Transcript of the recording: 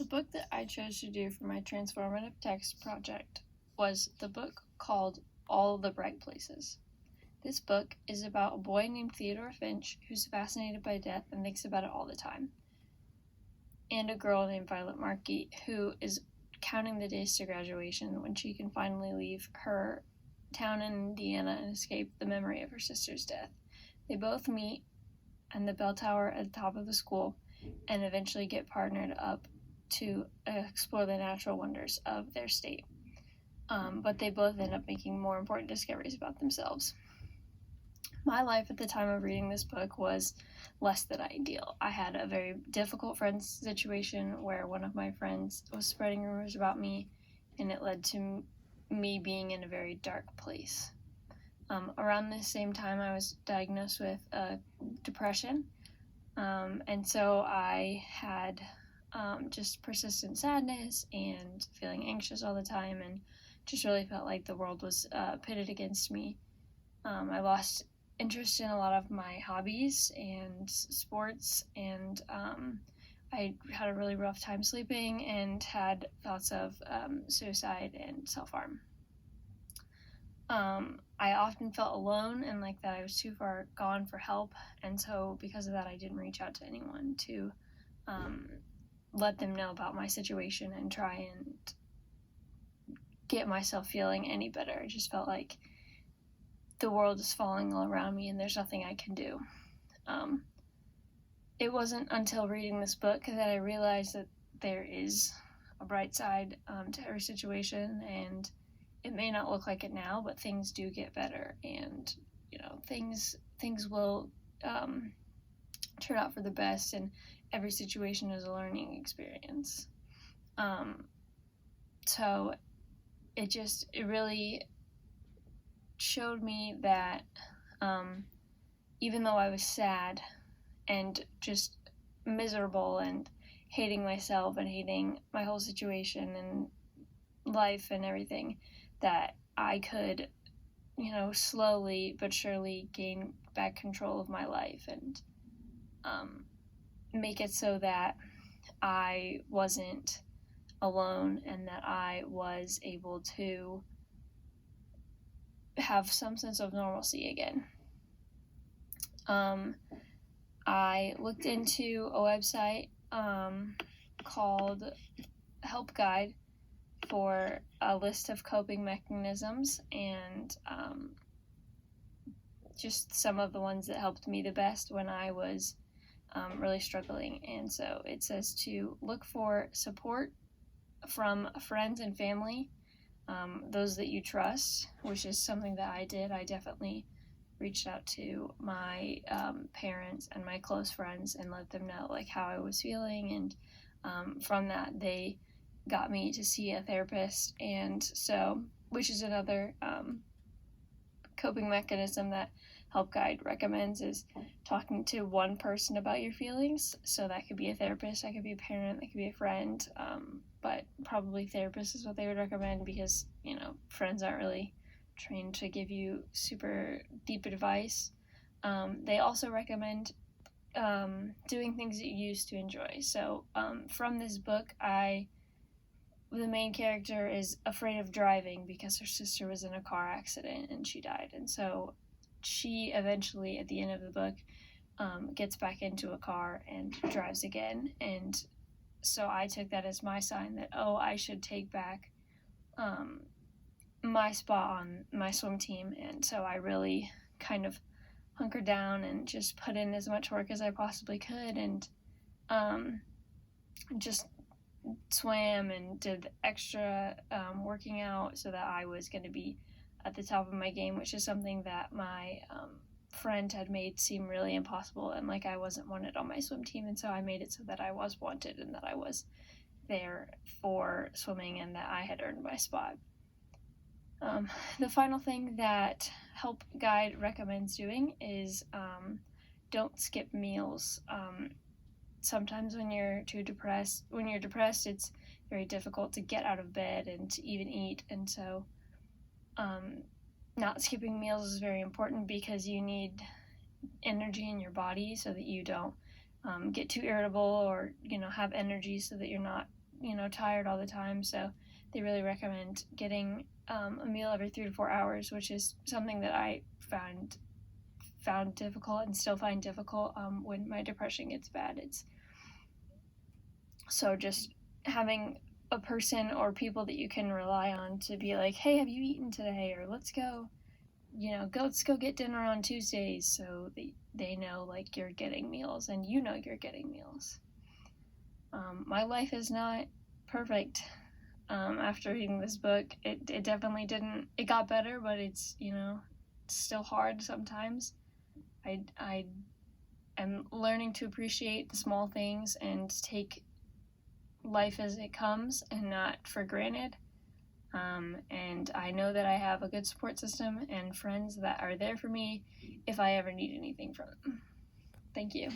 book that I chose to do for my transformative text project was the book called All the Bright Places. This book is about a boy named Theodore Finch who's fascinated by death and thinks about it all the time, and a girl named Violet Markey who is counting the days to graduation when she can finally leave her town in Indiana and escape the memory of her sister's death. They both meet in the bell tower at the top of the school and eventually get partnered up to explore the natural wonders of their state. But they both end up making more important discoveries about themselves. My life at the time of reading this book was less than ideal. I had a very difficult friends situation where one of my friends was spreading rumors about me, and it led to me being in a very dark place. Around the same time, I was diagnosed with depression, and so I had just persistent sadness and feeling anxious all the time, and just really felt like the world was pitted against me. I lost interest in a lot of my hobbies and sports, and I had a really rough time sleeping and had thoughts of suicide and self-harm. I often felt alone and like that I was too far gone for help, and so because of that I didn't reach out to anyone to let them know about my situation and try and get myself feeling any better. I just felt like the world is falling all around me and there's nothing I can do. It wasn't until reading this book that I realized that there is a bright side to every situation, and it may not look like it now, but things do get better, and things will turn out for the best, and every situation is a learning experience. So it really showed me that even though I was sad and just miserable and hating myself and hating my whole situation and life and everything, that I could, slowly but surely gain back control of my life and make it so that I wasn't alone and that I was able to have some sense of normalcy again. I looked into a website called Help Guide for a list of coping mechanisms, and just some of the ones that helped me the best when I was really struggling. And so it says to look for support from friends and family, those that you trust, which is something that I did. I definitely reached out to my parents and my close friends and let them know how I was feeling, and from that they got me to see a therapist, and so, which is another coping mechanism that Help Guide recommends, is talking to one person about your feelings. So that could be a therapist, that could be a parent, that could be a friend, but probably therapist is what they would recommend, because friends aren't really trained to give you super deep advice. They also recommend doing things that you used to enjoy. So from this book, the main character is afraid of driving because her sister was in a car accident and she died, and so she eventually, at the end of the book, gets back into a car and drives again. And so I took that as my sign that, I should take back my spot on my swim team. And so I really kind of hunkered down and just put in as much work as I possibly could, and just swam and did extra working out so that I was going to be at the top of my game, which is something that my friend had made seem really impossible, and like I wasn't wanted on my swim team, and so I made it so that I was wanted and that I was there for swimming and that I had earned my spot. The final thing that Help Guide recommends doing is don't skip meals. Sometimes when you're depressed, it's very difficult to get out of bed and to even eat, and so not skipping meals is very important because you need energy in your body so that you don't get too irritable or have energy so that you're not tired all the time. So they really recommend getting a meal every 3 to 4 hours, which is something that I found difficult and still find difficult when my depression gets bad. It's so just having a person or people that you can rely on to be like, hey, have you eaten today? Or let's go get dinner on Tuesdays, so they know like you're getting meals and you're getting meals. My life is not perfect. After reading this book, it definitely didn't. It got better, but it's still hard sometimes. I am learning to appreciate the small things and take life as it comes and not for granted. And I know that I have a good support system and friends that are there for me if I ever need anything from them. Thank you.